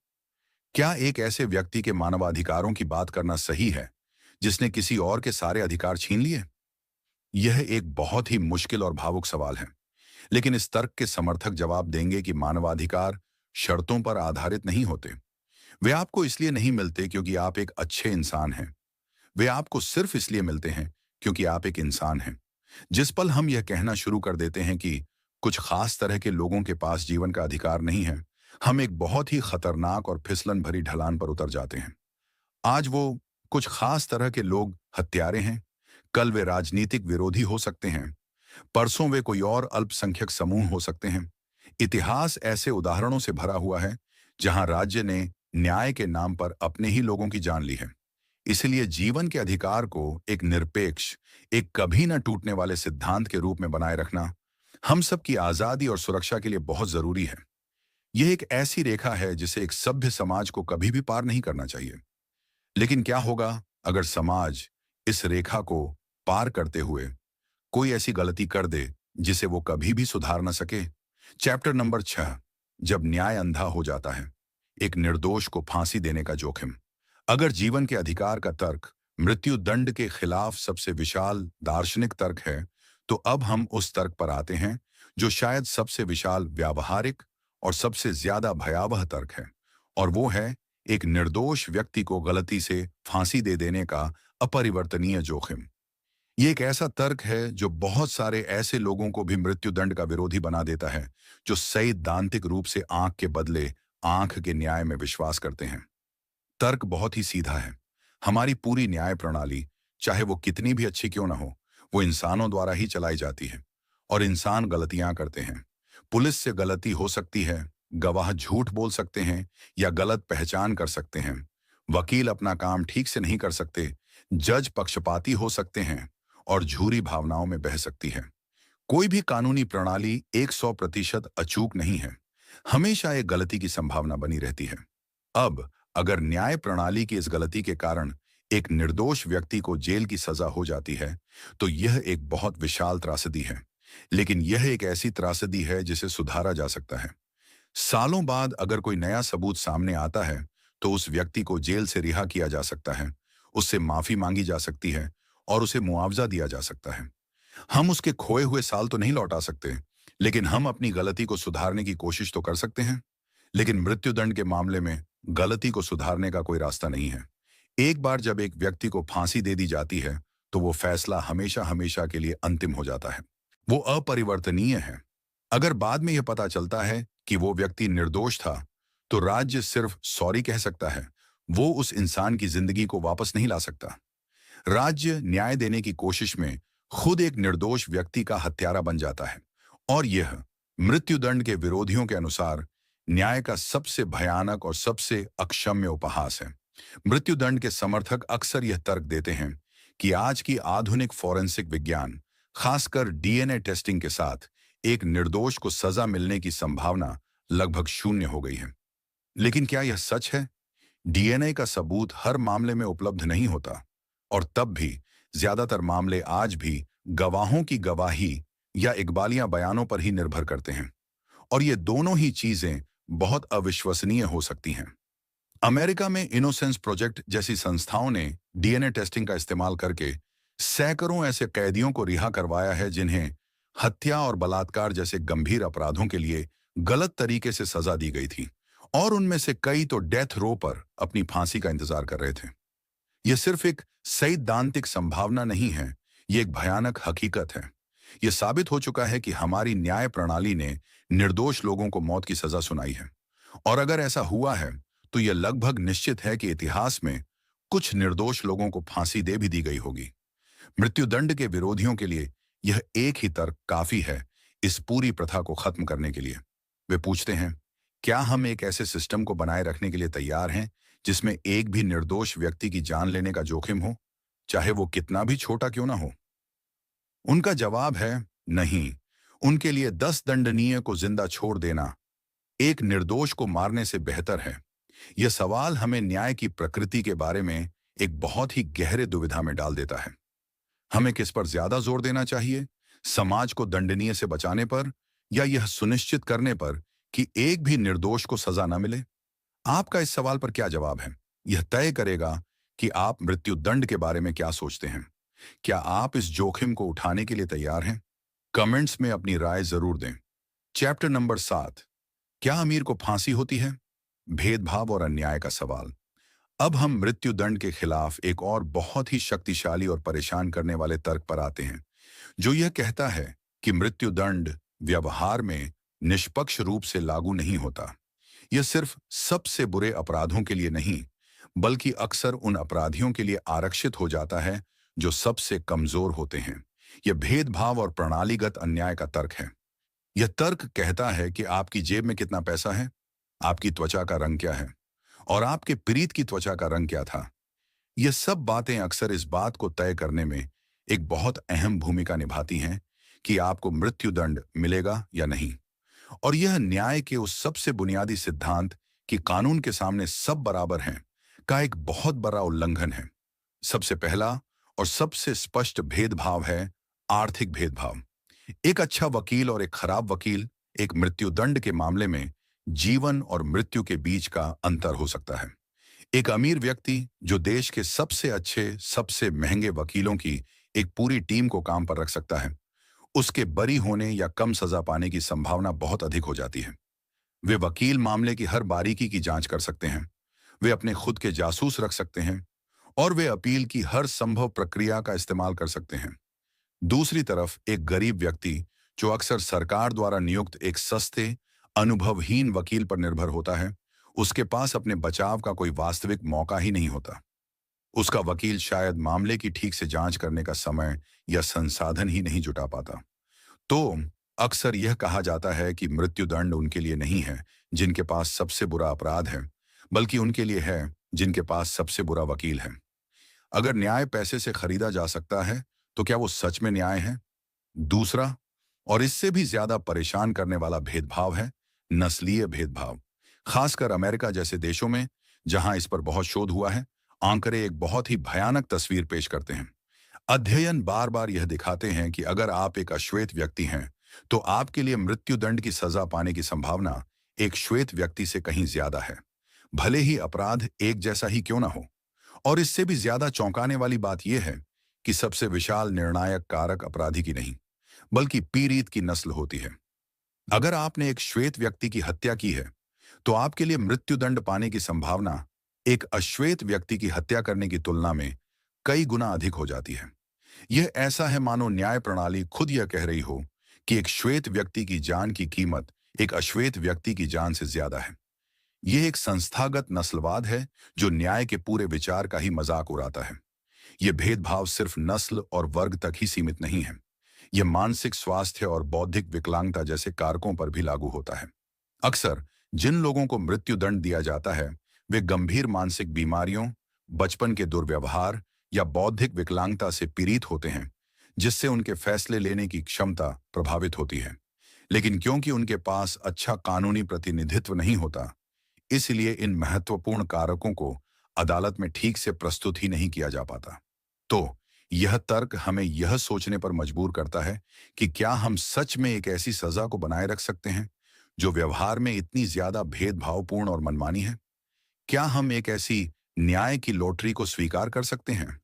क्या एक ऐसे व्यक्ति के मानवाधिकारों की बात करना सही है जिसने किसी और के सारे अधिकार छीन लिए? यह एक बहुत ही मुश्किल और भावुक सवाल है, लेकिन इस तर्क के समर्थक जवाब देंगे कि मानवाधिकार शर्तों पर आधारित नहीं होते। वे आपको इसलिए नहीं मिलते क्योंकि आप एक अच्छे इंसान हैं। वे आपको सिर्फ इसलिए मिलते हैं क्योंकि आप एक इंसान हैं। जिस पल हम यह कहना शुरू कर देते हैं कि कुछ खास तरह के लोगों के पास जीवन का अधिकार नहीं है, हम एक बहुत ही खतरनाक और फिसलन भरी ढलान पर उतर जाते हैं। आज वो कुछ खास तरह के लोग हत्यारे हैं, कल वे राजनीतिक विरोधी हो सकते हैं, परसों वे कोई और अल्पसंख्यक समूह हो सकते हैं। इतिहास ऐसे उदाहरणों से भरा हुआ है जहां राज्य ने न्याय के नाम पर अपने ही लोगों की जान ली है। इसलिए जीवन के अधिकार को एक निरपेक्ष, एक कभी न टूटने वाले सिद्धांत के रूप में बनाए रखना हम सबकी आजादी और सुरक्षा के लिए बहुत जरूरी है। यह एक ऐसी रेखा है जिसे एक सभ्य समाज को कभी भी पार नहीं करना चाहिए। लेकिन क्या होगा अगर समाज इस रेखा को पार करते हुए कोई ऐसी गलती कर दे जिसे वो कभी भी सुधार न सके? चैप्टर नंबर 6, जब न्याय अंधा हो जाता है, एक निर्दोष को फांसी देने का जोखिम। अगर जीवन के अधिकार का तर्क मृत्यु दंड के खिलाफ सबसे विशाल दार्शनिक तर्क है, तो अब हम उस तर्क पर आते हैं जो शायद सबसे विशाल व्यावहारिक और सबसे ज्यादा भयावह तर्क है, और वो है एक निर्दोष व्यक्ति को गलती से फांसी दे देने का अपरिवर्तनीय जोखिम। ये एक ऐसा तर्क है जो बहुत सारे ऐसे लोगों को भी मृत्युदंड का विरोधी बना देता है जो सैद्धांतिक रूप से आंख के बदले आंख के न्याय में विश्वास करते हैं। तर्क बहुत ही सीधा है। हमारी पूरी न्याय प्रणाली, चाहे वो कितनी भी अच्छी क्यों ना हो, वो इंसानों द्वारा ही चलाई जाती है और इंसान गलतियां करते हैं। पुलिस से गलती हो सकती है, गवाह झूठ बोल सकते हैं या गलत पहचान कर सकते हैं, वकील अपना काम ठीक से नहीं कर सकते, जज पक्षपाती हो सकते हैं और झूठी भावनाओं में बह सकती है। कोई भी कानूनी प्रणाली 100% अचूक नहीं है। हमेशा एक गलती की संभावना बनी रहती है। अब अगर न्याय प्रणाली की इस गलती के कारण एक निर्दोष व्यक्ति को जेल की सजा हो जाती है, तो यह एक बहुत विशाल त्रासदी है। लेकिन यह एक ऐसी त्रासदी है जिसे सुधारा जा सकता है। सालों बाद अगर कोई नया सबूत सामने आता है, तो उस व्यक्ति को जेल से रिहा किया जा सकता है, उससे माफी मांगी जा सकती है और उसे मुआवजा दिया जा सकता है। हम उसके खोए हुए साल तो नहीं लौटा सकते, लेकिन हम अपनी गलती को सुधारने की कोशिश तो कर सकते हैं। लेकिन मृत्युदंड के मामले में गलती को सुधारने का कोई रास्ता नहीं है। एक बार जब एक व्यक्ति को फांसी दे दी जाती है, तो वो फैसला हमेशा हमेशा के लिए अंतिम हो जाता है। वो अपरिवर्तनीय है। अगर बाद में यह पता चलता है कि वो व्यक्ति निर्दोष था, तो राज्य सिर्फ सॉरी कह सकता है, वो उस इंसान की जिंदगी को वापस नहीं ला सकता। राज्य न्याय देने की कोशिश में खुद एक निर्दोष व्यक्ति का हत्यारा बन जाता है, और यह मृत्युदंड के विरोधियों के अनुसार न्याय का सबसे भयानक और सबसे अक्षम्य उपहास है। मृत्युदंड के समर्थक अक्सर यह तर्क देते हैं कि आज की आधुनिक फोरेंसिक विज्ञान, खासकर डीएनए टेस्टिंग के साथ, एक निर्दोष को सजा मिलने की संभावना लगभग शून्य हो गई है। लेकिन क्या यह सच है? डीएनए का सबूत हर मामले में उपलब्ध नहीं होता, और तब भी ज्यादातर मामले आज भी गवाहों की गवाही या इकबालिया बयानों पर ही निर्भर करते हैं, और ये दोनों ही चीजें बहुत अविश्वसनीय हो सकती हैं। अमेरिका में इनोसेंस प्रोजेक्ट जैसी संस्थाओं ने डीएनए टेस्टिंग का इस्तेमाल करके सैकड़ों ऐसे कैदियों को रिहा करवाया है जिन्हें हत्या और बलात्कार जैसे गंभीर अपराधों के लिए गलत तरीके से सजा दी गई थी, और उनमें से कई तो डेथ रो पर अपनी फांसी का इंतजार कर रहे थे। यह सिर्फ एक सैद्धांतिक संभावना नहीं है, ये एक भयानक हकीकत है। यह साबित हो चुका है कि हमारी न्याय प्रणाली ने निर्दोष लोगों को मौत की सजा सुनाई है, और अगर ऐसा हुआ है तो यह लगभग निश्चित है कि इतिहास में कुछ निर्दोष लोगों को फांसी दे भी दी गई होगी। मृत्युदंड के विरोधियों के लिए यह एक ही तर्क काफी है इस पूरी प्रथा को खत्म करने के लिए। वे पूछते हैं, क्या हम एक ऐसे सिस्टम को बनाए रखने के लिए तैयार हैं जिसमें एक भी निर्दोष व्यक्ति की जान लेने का जोखिम हो, चाहे वो कितना भी छोटा क्यों ना हो? उनका जवाब है नहीं। उनके लिए 10 दंडनीय को जिंदा छोड़ देना एक निर्दोष को मारने से बेहतर है। यह सवाल हमें न्याय की प्रकृति के बारे में एक बहुत ही गहरे दुविधा में डाल देता है। हमें किस पर ज्यादा जोर देना चाहिए, समाज को दंडनीय से बचाने पर, या यह सुनिश्चित करने पर कि एक भी निर्दोष को सजा न मिले? आपका इस सवाल पर क्या जवाब है? यह तय करेगा कि आप मृत्युदंड के बारे में क्या सोचते हैं। क्या आप इस जोखिम को उठाने के लिए तैयार हैं? कमेंट्स में अपनी राय जरूर दें। चैप्टर नंबर 7, क्या अमीर को फांसी होती है? भेदभाव और अन्याय का सवाल। अब हम मृत्युदंड के खिलाफ एक और बहुत ही शक्तिशाली और परेशान करने वाले तर्क पर आते हैं, जो यह कहता है कि मृत्युदंड व्यवहार में निष्पक्ष रूप से लागू नहीं होता। यह सिर्फ सबसे बुरे अपराधों के लिए नहीं, बल्कि अक्सर उन अपराधियों के लिए आरक्षित हो जाता है जो सबसे कमजोर होते हैं। यह भेदभाव और प्रणालीगत अन्याय का तर्क है। यह तर्क कहता है कि आपकी जेब में कितना पैसा है, आपकी त्वचा का रंग क्या है, और आपके प्रीत की त्वचा का रंग क्या था। यह सब बातें अक्सर इस बात को तय करने में एक बहुत अहम भूमिका निभाती हैं कि आपको मृत्युदंड मिलेगा या नहीं। और यह न्याय के उस सबसे बुनियादी सिद्धांत कि कानून के सामने सब बराबर हैं का एक बहुत बड़ा उल्लंघन है। सबसे पहला और सबसे स्पष्ट भेदभाव है आर्थिक भेदभाव। एक अच्छा वकील और एक खराब वकील एक मृत्युदंड के मामले में जीवन और मृत्यु के बीच का अंतर हो सकता है। एक अमीर व्यक्ति जो देश के सबसे अच्छे, सबसे महंगे वकीलों की एक पूरी टीम को काम पर रख सकता है, उसके बरी होने या कम सजा पाने की संभावना बहुत अधिक हो जाती है। वे वकील मामले की हर बारीकी की जांच कर सकते हैं, वे अपने खुद के जासूस रख सकते हैं, और वे अपील की हर संभव प्रक्रिया का इस्तेमाल कर सकते हैं। दूसरी तरफ एक गरीब व्यक्ति जो अक्सर सरकार द्वारा नियुक्त एक सस्ते, अनुभवहीन वकील पर निर्भर होता है, उसके पास अपने बचाव का कोई वास्तविक मौका ही नहीं होता। उसका वकील शायद मामले की ठीक से जांच करने का समय या संसाधन ही नहीं जुटा पाता। तो अक्सर यह कहा जाता है कि मृत्युदंड उनके लिए नहीं है जिनके पास सबसे बुरा अपराध है, बल्कि उनके लिए है जिनके पास सबसे बुरा वकील है। अगर न्याय पैसे से खरीदा जा सकता है, तो क्या वो सच में न्याय है? दूसरा और इससे भी ज्यादा परेशान करने वाला भेदभाव है नस्लीय भेदभाव। खासकर अमेरिका जैसे देशों में जहां इस पर बहुत शोध हुआ है, आंकड़े एक बहुत ही भयानक तस्वीर पेश करते हैं। अध्ययन बार बार यह दिखाते हैं कि अगर आप एक अश्वेत व्यक्ति हैं, तो आपके लिए मृत्युदंड की सजा पाने की संभावना एक श्वेत व्यक्ति से कहीं ज्यादा है, भले ही अपराध एक जैसा ही क्यों ना हो। और इससे भी ज्यादा चौंकाने वाली बात यह है कि सबसे विशाल निर्णायक कारक अपराधी की नहीं, बल्कि पीड़ित की नस्ल होती है। अगर आपने एक श्वेत व्यक्ति की हत्या की है, तो आपके लिए मृत्युदंड पाने की संभावना एक अश्वेत व्यक्ति की हत्या करने की तुलना में कई गुना अधिक हो जाती है। यह ऐसा है मानो न्याय प्रणाली खुद यह कह रही हो कि एक श्वेत व्यक्ति की जान की कीमत एक अश्वेत व्यक्ति की जान से ज्यादा है। यह एक संस्थागत नस्लवाद है जो न्याय के पूरे विचार का ही मजाक उड़ाता है। यह भेदभाव सिर्फ नस्ल और वर्ग तक ही सीमित नहीं है, यह मानसिक स्वास्थ्य और बौद्धिक विकलांगता जैसे कारकों पर भी लागू होता है। अक्सर जिन लोगों को मृत्युदंड दिया जाता है, वे गंभीर मानसिक बीमारियों, बचपन के दुर्व्यवहार या बौद्धिक विकलांगता से पीड़ित होते हैं, जिससे उनके फैसले लेने की क्षमता प्रभावित होती है। लेकिन क्योंकि उनके पास अच्छा कानूनी प्रतिनिधित्व नहीं होता, इसलिए इन महत्वपूर्ण कारकों को अदालत में ठीक से प्रस्तुत ही नहीं किया जा पाता। तो यह तर्क हमें यह सोचने पर मजबूर करता है कि क्या हम सच में एक ऐसी सजा को बनाए रख सकते हैं जो व्यवहार में इतनी ज्यादा भेदभावपूर्ण और मनमानी है? क्या हम एक ऐसी न्याय की लॉटरी को स्वीकार कर सकते हैं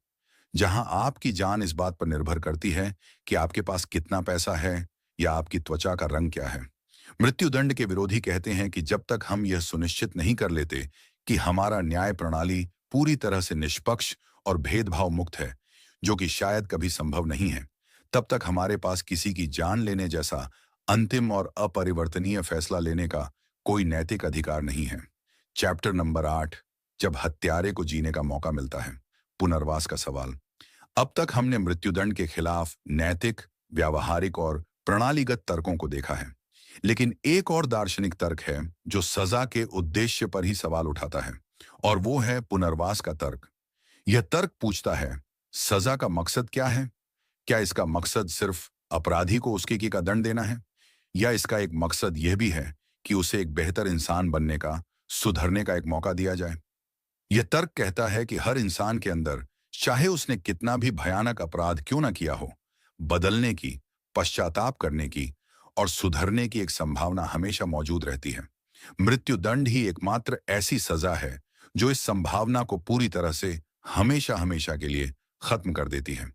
जहां आपकी जान इस बात पर निर्भर करती है कि आपके पास कितना पैसा है या आपकी त्वचा का रंग क्या है? मृत्युदंड के विरोधी कहते हैं कि जब तक हम यह सुनिश्चित नहीं कर लेते कि हमारा न्याय प्रणाली पूरी तरह से निष्पक्ष और भेदभाव मुक्त है, जो कि शायद कभी संभव नहीं है, तब तक हमारे पास किसी की जान लेने जैसा अंतिम और अपरिवर्तनीय फैसला लेने का कोई नैतिक अधिकार नहीं है। चैप्टर नंबर 8, जब हत्यारे को जीने का मौका मिलता है, पुनर्वास का सवाल। अब तक हमने मृत्युदंड के खिलाफ नैतिक, व्यावहारिक और प्रणालीगत तर्कों को देखा है, लेकिन एक और दार्शनिक तर्क है जो सजा के उद्देश्य पर ही सवाल उठाता है, और वो है पुनर्वास का तर्क। यह तर्क पूछता है, सजा का मकसद क्या है? क्या इसका मकसद सिर्फ अपराधी को उसकी की का दंड देना है, या इसका एक मकसद यह भी है कि उसे एक बेहतर इंसान बनने का, सुधरने का एक मौका दिया जाए? यह तर्क कहता है कि हर इंसान के अंदर, चाहे उसने कितना भी भयानक अपराध क्यों ना किया हो, बदलने की, पश्चाताप करने की और सुधरने की एक संभावना हमेशा मौजूद रहती है। मृत्युदंड ही एकमात्र ऐसी सजा है जो इस संभावना को पूरी तरह से हमेशा हमेशा के लिए खत्म कर देती है।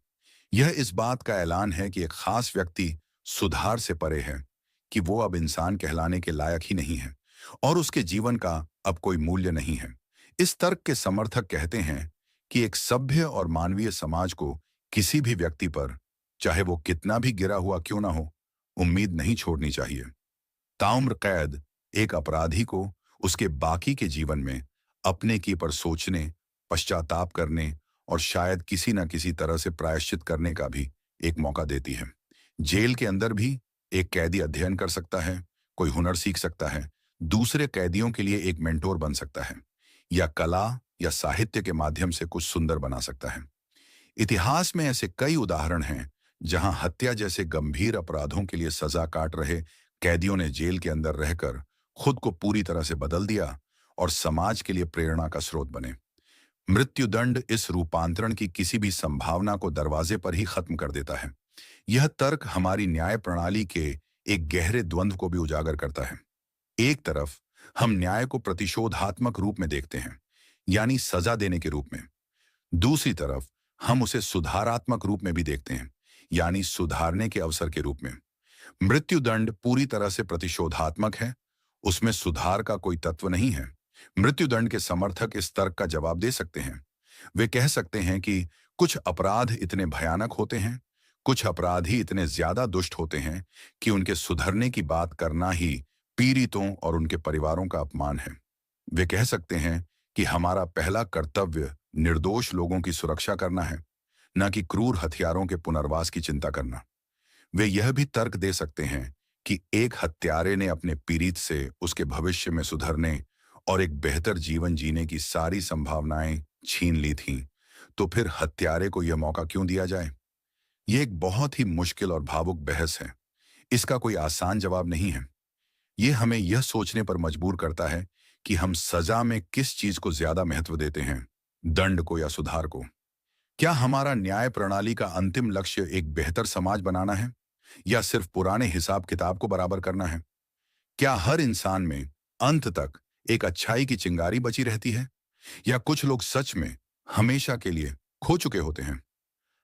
यह इस बात का ऐलान है कि एक खास व्यक्ति सुधार से परे है, कि वो अब इंसान कहलाने के लायक ही नहीं है और उसके जीवन का अब कोई मूल्य नहीं है। इस तर्क के समर्थक कहते हैं कि एक सभ्य और मानवीय समाज को किसी भी व्यक्ति पर, चाहे वो कितना भी गिरा हुआ क्यों ना हो, उम्मीद नहीं छोड़नी चाहिए। ताउम्र कैद एक अपराधी को उसके बाकी के जीवन में अपने की पर सोचने, पश्चाताप करने और शायद किसी न किसी तरह से प्रायश्चित करने का भी एक मौका देती है। जेल के अंदर भी एक कैदी अध्ययन कर सकता है, कोई हुनर सीख सकता है, दूसरे कैदियों के लिए एक मेंटोर बन सकता है, या कला या साहित्य के माध्यम से कुछ सुंदर बना सकता है। इतिहास में ऐसे कई उदाहरण हैं जहां हत्या जैसे गंभीर अपराधों के लिए सजा काट रहे कैदियों ने जेल के अंदर रहकर खुद को पूरी तरह से बदल दिया और समाज के लिए प्रेरणा का स्रोत बने। मृत्युदंड इस रूपांतरण की किसी भी संभावना को दरवाजे पर ही खत्म कर देता है। यह तर्क हमारी न्याय प्रणाली के एक गहरे द्वंद्व को भी उजागर करता है। एक तरफ हम न्याय को प्रतिशोधात्मक रूप में देखते हैं, यानी सजा देने के रूप में। दूसरी तरफ हम उसे सुधारात्मक रूप में भी देखते हैं, यानी सुधारने के अवसर के रूप में। मृत्युदंड पूरी तरह से प्रतिशोधात्मक है, उसमें सुधार का कोई तत्व नहीं है। मृत्युदंड के समर्थक इस तर्क का जवाब दे सकते हैं। वे कह सकते हैं कि कुछ अपराध इतने भयानक होते हैं, कुछ अपराधी इतने ज्यादा दुष्ट होते हैं कि उनके सुधरने की बात करना ही पीड़ितों और उनके परिवारों का अपमान है। वे कह सकते हैं कि हमारा पहला कर्तव्य निर्दोष लोगों की सुरक्षा करना है, न कि क्रूर हथियारों के पुनर्वास की चिंता करना। वे यह भी तर्क दे सकते हैं कि एक हत्यारे ने अपने पीड़ित से उसके भविष्य में सुधरने और एक बेहतर जीवन जीने की सारी संभावनाएं छीन ली थीं, तो फिर हत्यारे को यह मौका क्यों दिया जाए? यह एक बहुत ही मुश्किल और भावुक बहस है। इसका कोई आसान जवाब नहीं है। यह हमें यह सोचने पर मजबूर करता है कि हम सजा में किस चीज को ज्यादा महत्व देते हैं, दंड को या सुधार को। क्या हमारा न्याय प्रणाली का अंतिम लक्ष्य एक बेहतर समाज बनाना है, या सिर्फ पुराने हिसाब किताब को बराबर करना है? क्या हर इंसान में अंत तक एक अच्छाई की चिंगारी बची रहती है, या कुछ लोग सच में हमेशा के लिए खो चुके होते हैं?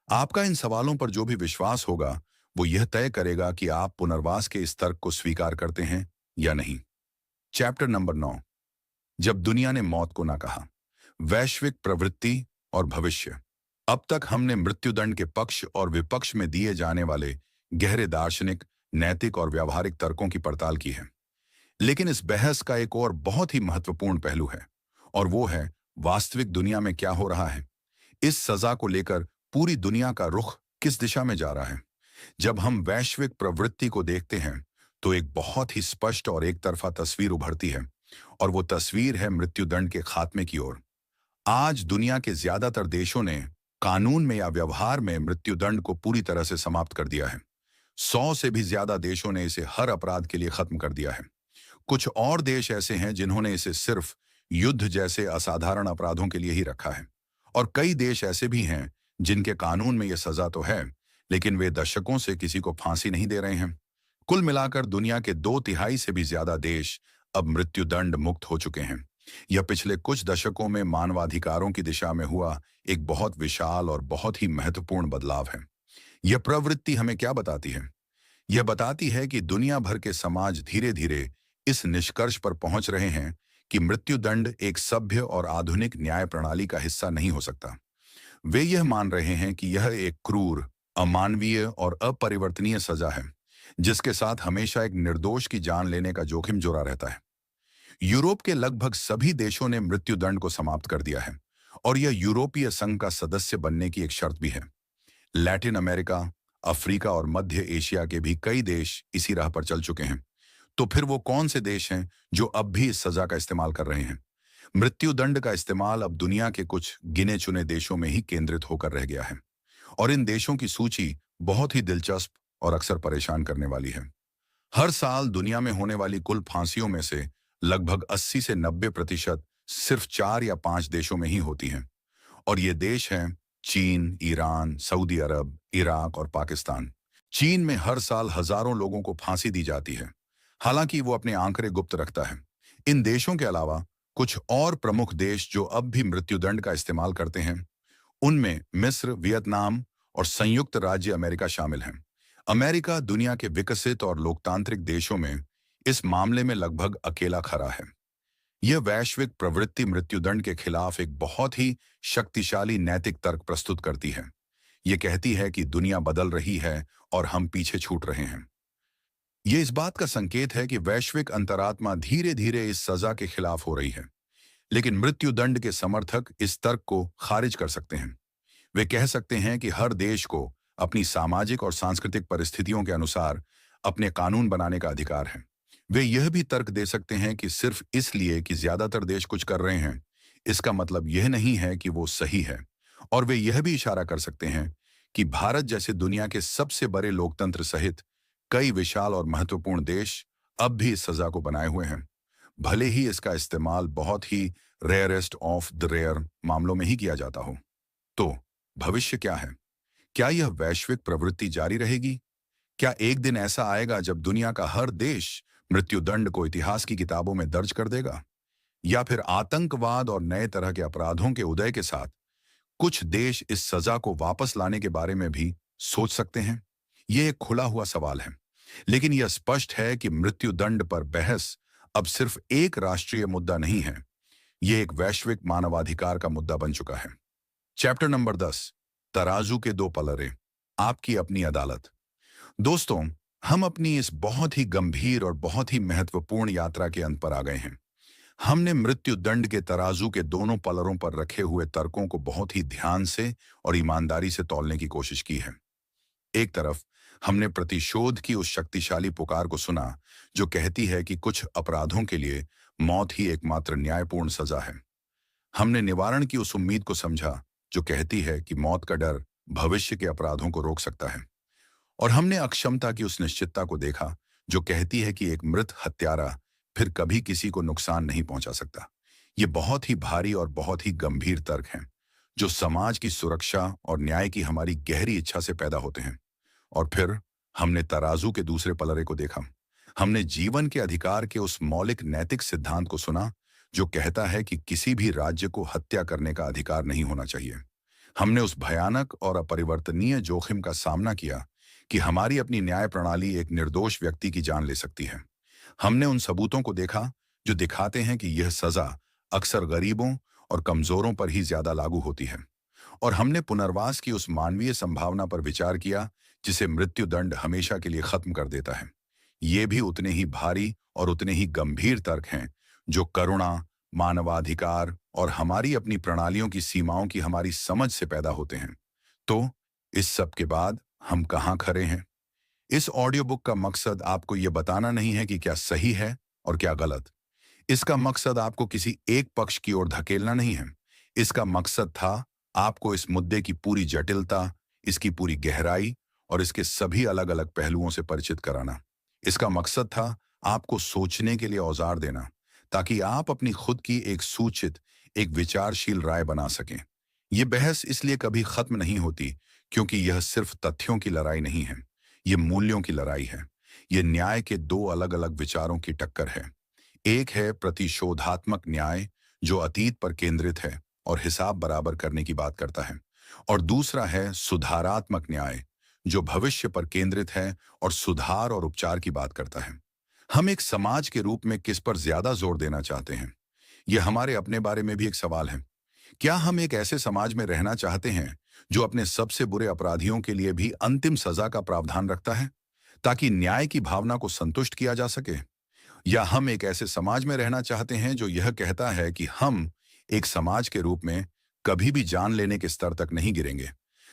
आपका इन सवालों पर जो भी विश्वास होगा, वो यह तय करेगा कि आप पुनर्वास के इस तर्क को स्वीकार करते हैं या नहीं। चैप्टर नंबर 9, जब दुनिया ने मौत को ना कहा, वैश्विक प्रवृत्ति और भविष्य। अब तक हमने मृत्युदंड के पक्ष और विपक्ष में दिए जाने वाले गहरे दार्शनिक, नैतिक और व्यावहारिक तर्कों की पड़ताल की है। लेकिन इस बहस का एक और बहुत ही महत्वपूर्ण पहलू है, और वो है वास्तविक दुनिया में क्या हो रहा है। इस सजा को लेकर पूरी दुनिया का रुख किस दिशा में जा रहा है? जब हम वैश्विक प्रवृत्ति को देखते हैं, तो एक बहुत ही स्पष्ट और एक तरफा तस्वीर उभरती है, और वो तस्वीर है मृत्युदंड के खात्मे की ओर। आज दुनिया के ज्यादातर देशों ने कानून में या व्यवहार में मृत्युदंड को पूरी तरह से समाप्त कर दिया है। 100 से भी ज्यादा देशों ने इसे हर अपराध के लिए खत्म कर दिया है। कुछ और देश ऐसे हैं जिन्होंने इसे सिर्फ युद्ध जैसे असाधारण अपराधों के लिए ही रखा है। और कई देश ऐसे भी हैं जिनके कानून में यह सजा तो है, लेकिन वे दशकों से किसी को फांसी नहीं दे रहे हैं। कुल मिलाकर दुनिया के 2/3 से भी ज्यादा देश अब मृत्युदंड मुक्त हो चुके हैं। यह पिछले कुछ दशकों में मानवाधिकारों की दिशा में हुआ एक बहुत विशाल और बहुत ही महत्वपूर्ण बदलाव है। यह प्रवृत्ति हमें क्या बताती है? यह बताती है कि दुनिया भर के समाज धीरे धीरे इस निष्कर्ष पर पहुंच रहे हैं कि मृत्युदंड एक सभ्य और आधुनिक न्याय प्रणाली का हिस्सा नहीं हो सकता। वे यह मान रहे हैं कि यह एक क्रूर, अमानवीय और अपरिवर्तनीय सजा है, जिसके साथ हमेशा एक निर्दोष की जान लेने का जोखिम जुड़ा रहता है। यूरोप के लगभग सभी देशों ने मृत्युदंड को समाप्त कर दिया है, और यह यूरोपीय संघ का सदस्य बनने की एक शर्त भी है। लैटिन अमेरिका, अफ्रीका और मध्य एशिया के भी कई देश इसी राह पर चल चुके हैं। तो फिर वो कौन से देश हैं जो अब भी इस सजा का इस्तेमाल कर रहे हैं? मृत्युदंड का इस्तेमाल अब दुनिया के कुछ गिने चुने देशों में ही केंद्रित होकर रह गया है, और इन देशों की सूची बहुत ही दिलचस्प और अक्सर परेशान करने वाली है। हर साल दुनिया में होने वाली कुल फांसियों में से लगभग 80 से 90% सिर्फ 4 या 5 देशों में ही होती हैं। और ये देश हैं चीन, ईरान, सऊदी अरब, इराक और पाकिस्तान। चीन में हर साल हजारों लोगों को फांसी दी जाती है, हालांकि वो अपने आंकड़े गुप्त रखता है। इन देशों के अलावा कुछ और प्रमुख देश जो अब भी मृत्युदंड का इस्तेमाल करते हैं, उनमें मिस्र, वियतनाम और संयुक्त राज्य अमेरिका शामिल हैं। अमेरिका दुनिया के विकसित और लोकतांत्रिक देशों में इस मामले में लगभग अकेला खड़ा है। यह वैश्विक प्रवृत्ति मृत्युदंड के खिलाफ एक बहुत ही शक्तिशाली नैतिक तर्क प्रस्तुत करती है। यह कहती है कि दुनिया बदल रही है और हम पीछे छूट रहे हैं। यह इस बात का संकेत है कि वैश्विक अंतरात्मा धीरे धीरे इस सजा के खिलाफ हो रही है। लेकिन मृत्युदंड के समर्थक इस तर्क को खारिज कर सकते हैं। वे कह सकते हैं कि हर देश को अपनी सामाजिक और सांस्कृतिक परिस्थितियों के अनुसार अपने कानून बनाने का अधिकार है। वे यह भी तर्क दे सकते हैं कि सिर्फ इसलिए कि ज्यादातर देश कुछ कर रहे हैं, इसका मतलब यह नहीं है कि वो सही है। और वे यह भी इशारा कर सकते हैं कि भारत जैसे दुनिया के सबसे बड़े लोकतंत्र सहित कई विशाल और महत्वपूर्ण देश अब भी इस सजा को बनाए हुए हैं, भले ही इसका इस्तेमाल बहुत ही रेयरेस्ट ऑफ द रेयर मामलों में ही किया जाता हो। तो भविष्य क्या है? क्या यह वैश्विक प्रवृत्ति जारी रहेगी? क्या एक दिन ऐसा आएगा जब दुनिया का हर देश मृत्युदंड को इतिहास की किताबों में दर्ज कर देगा? या फिर आतंकवाद और नए तरह के अपराधों के उदय के साथ कुछ देश इस सजा को वापस लाने के बारे में भी सोच सकते हैं? यह एक खुला हुआ सवाल है, लेकिन यह स्पष्ट है कि मृत्युदंड पर बहस अब सिर्फ एक राष्ट्रीय मुद्दा नहीं है, यह एक वैश्विक मानवाधिकार का मुद्दा बन चुका है। चैप्टर नंबर 10, तराजू के दो पलड़े, आपकी अपनी अदालत। दोस्तों, हम अपनी इस बहुत ही गंभीर और बहुत ही महत्वपूर्ण यात्रा के अंत पर आ गए हैं। हमने मृत्युदंड के तराजू के दोनों पलड़ों पर रखे हुए तर्कों को बहुत ही ध्यान से और ईमानदारी से तौलने की कोशिश की है। एक तरफ हमने प्रतिशोध की उस शक्तिशाली पुकार को सुना जो कहती है कि कुछ अपराधों के लिए मौत ही एकमात्र न्यायपूर्ण सजा है। हमने निवारण की उस उम्मीद को समझा जो कहती है कि मौत का डर भविष्य के अपराधों को रोक सकता है। और हमने अक्षमता की उस निश्चितता को देखा जो कहती है कि एक मृत हत्यारा फिर कभी किसी को नुकसान नहीं पहुंचा सकता। ये बहुत ही भारी और बहुत ही गंभीर तर्क हैं जो समाज की सुरक्षा और न्याय की हमारी गहरी इच्छा से पैदा होते हैं। और फिर हमने तराजू के दूसरे पलड़े को देखा। हमने जीवन के अधिकार के उस मौलिक नैतिक सिद्धांत को सुना जो कहता है कि किसी भी राज्य को हत्या करने का अधिकार नहीं होना चाहिए। हमने उस भयानक और अपरिवर्तनीय जोखिम का सामना किया कि हमारी अपनी न्याय प्रणाली एक निर्दोष व्यक्ति की जान ले सकती है। हमने उन सबूतों को देखा जो दिखाते हैं कि यह सजा अक्सर गरीबों और कमजोरों पर ही ज्यादा लागू होती है। और हमने पुनर्वास की उस मानवीय संभावना पर विचार किया जिसे मृत्युदंड हमेशा के लिए खत्म कर देता है। ये भी उतने ही भारी और उतने ही गंभीर तर्क हैं जो करुणा, मानवाधिकार और हमारी अपनी प्रणालियों की सीमाओं की हमारी समझ से पैदा होते हैं। तो इस सब के बाद हम कहाँ खड़े हैं? इस ऑडियो बुक का मकसद आपको यह बताना नहीं है कि क्या सही है और क्या गलत। इसका मकसद आपको किसी एक पक्ष की ओर धकेलना नहीं है। इसका मकसद था आपको इस मुद्दे की पूरी जटिलता, इसकी पूरी गहराई और इसके सभी अलग अलग पहलुओं से परिचित कराना। इसका मकसद था आपको सोचने के लिए औजार देना, ताकि आप अपनी खुद की एक सूचित, एक विचारशील राय बना सकें। ये बहस इसलिए कभी खत्म नहीं होती, क्योंकि यह सिर्फ तथ्यों की लड़ाई नहीं है, ये मूल्यों की लड़ाई है। ये न्याय के दो अलग अलग विचारों की टक्कर है। एक है प्रतिशोधात्मक न्याय, जो अतीत पर केंद्रित है और हिसाब बराबर करने की बात करता है, और दूसरा है सुधारात्मक न्याय, जो भविष्य पर केंद्रित है और सुधार और उपचार की बात करता है। हम एक समाज के रूप में किस पर ज्यादा जोर देना चाहते हैं? यह हमारे अपने बारे में भी एक सवाल है। क्या हम एक ऐसे समाज में रहना चाहते हैं जो अपने सबसे बुरे अपराधियों के लिए भी अंतिम सजा का प्रावधान रखता है, ताकि न्याय की भावना को संतुष्ट किया जा सके? या हम एक ऐसे समाज में रहना चाहते हैं जो यह कहता है कि हम एक समाज के रूप में कभी भी जान लेने के स्तर तक नहीं गिरेंगे,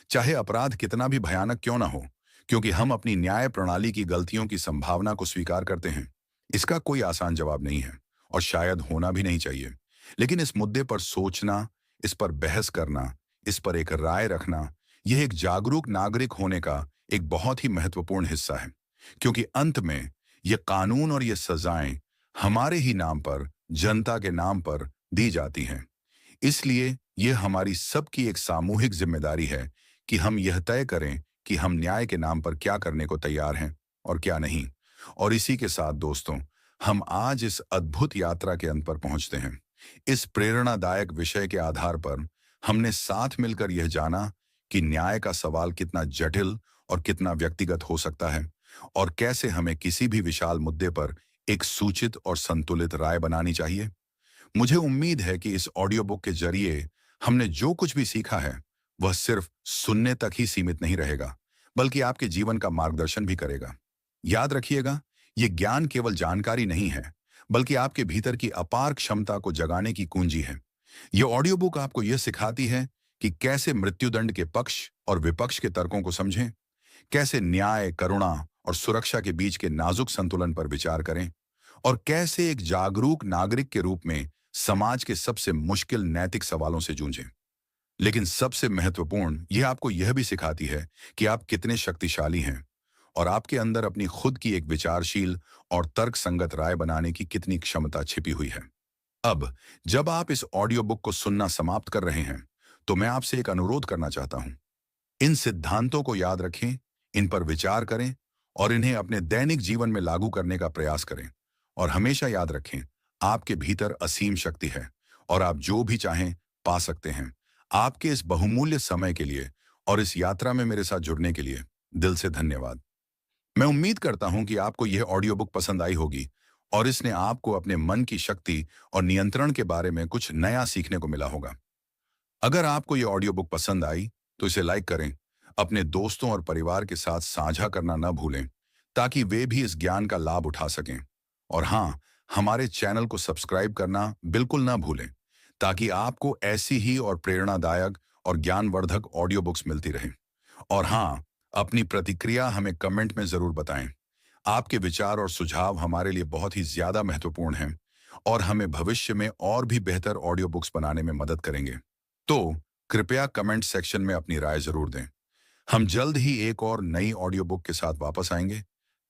चाहे अपराध कितना भी भयानक क्यों ना हो, क्योंकि हम अपनी न्याय प्रणाली की गलतियों की संभावना को स्वीकार करते हैं? इसका कोई आसान जवाब नहीं है, और शायद होना भी नहीं चाहिए। लेकिन इस मुद्दे पर सोचना, इस पर बहस करना, इस पर एक राय रखना, यह एक जागरूक नागरिक होने का एक बहुत ही महत्वपूर्ण हिस्सा है। क्योंकि अंत में ये कानून और ये सजाएं हमारे ही नाम पर, जनता के नाम पर दी जाती हैं। इसलिए यह हमारी सबकी एक सामूहिक जिम्मेदारी है कि हम यह तय करें कि हम न्याय के नाम पर क्या करने को तैयार हैं और क्या नहीं। और इसी के साथ दोस्तों, हम आज इस अद्भुत यात्रा के अंत पर पहुंचते हैं। इस प्रेरणादायक विषय के आधार पर हमने साथ मिलकर यह जाना कि न्याय का सवाल कितना जटिल और कितना व्यक्तिगत हो सकता है, और कैसे हमें किसी भी विशाल मुद्दे पर एक सूचित और संतुलित राय बनानी चाहिए। मुझे उम्मीद है कि इस ऑडियो बुक के जरिए हमने जो कुछ भी सीखा है, वह सिर्फ सुनने तक ही सीमित नहीं रहेगा, बल्कि आपके जीवन का मार्गदर्शन भी करेगा। याद रखिएगा, ये ज्ञान केवल जानकारी नहीं है, बल्कि आपके भीतर की अपार क्षमता को जगाने की कुंजी है। यह ऑडियो बुक आपको यह सिखाती है कि कैसे मृत्युदंड के पक्ष और विपक्ष के तर्कों को समझें, कैसे न्याय, करुणा और सुरक्षा के बीच के नाजुक संतुलन पर विचार करें, और कैसे एक जागरूक नागरिक के रूप में समाज के सबसे मुश्किल नैतिक सवालों से जूझें। लेकिन सबसे महत्वपूर्ण, यह आपको यह भी सिखाती है कि आप कितने शक्तिशाली हैं, और आपके अंदर अपनी खुद की एक विचारशील और तर्कसंगत राय बनाने की कितनी क्षमता छिपी हुई है। अब जब आप इस ऑडियो बुक को सुनना समाप्त कर रहे हैं, तो मैं आपसे एक अनुरोध करना चाहता हूं। इन सिद्धांतों को याद रखें, इन पर विचार करें, और इन्हें अपने दैनिक जीवन में लागू करने का प्रयास करें। और हमेशा याद रखें, आपके भीतर असीम शक्ति है, और आप जो भी चाहें पा सकते हैं। आपके इस बहुमूल्य समय के लिए और इस यात्रा में मेरे साथ जुड़ने के लिए दिल से धन्यवाद। मैं उम्मीद करता हूं कि आपको यह ऑडियो बुक पसंद आई होगी, और इसने आपको अपने मन की शक्ति और नियंत्रण के बारे में कुछ नया सीखने को मिला होगा। अगर आपको यह ऑडियो बुक पसंद आई, तो इसे लाइक करें, अपने दोस्तों और परिवार के साथ साझा करना न भूलें, ताकि वे भी इस ज्ञान का लाभ उठा सकें। और हाँ, हमारे चैनल को सब्सक्राइब करना बिल्कुल न भूलें, ताकि आपको ऐसी ही और प्रेरणादायक और ज्ञानवर्धक ऑडियो बुक्स मिलती रहें। और हाँ, अपनी प्रतिक्रिया हमें कमेंट में जरूर बताएं। आपके विचार और सुझाव हमारे लिए बहुत ही ज्यादा महत्वपूर्ण हैं, और हमें भविष्य में और भी बेहतर ऑडियो बुक्स बनाने में मदद करेंगे। तो कृपया कमेंट सेक्शन में अपनी राय जरूर दें। हम जल्द ही एक और नई ऑडियो बुक के साथ वापस आएंगे।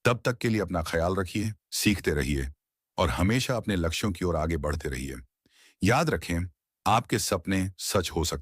तब तक के लिए अपना ख्याल रखिए, सीखते रहिए, और हमेशा अपने लक्ष्यों की ओर आगे बढ़ते रहिए। याद रखें, आपके सपने सच हो सकते हैं।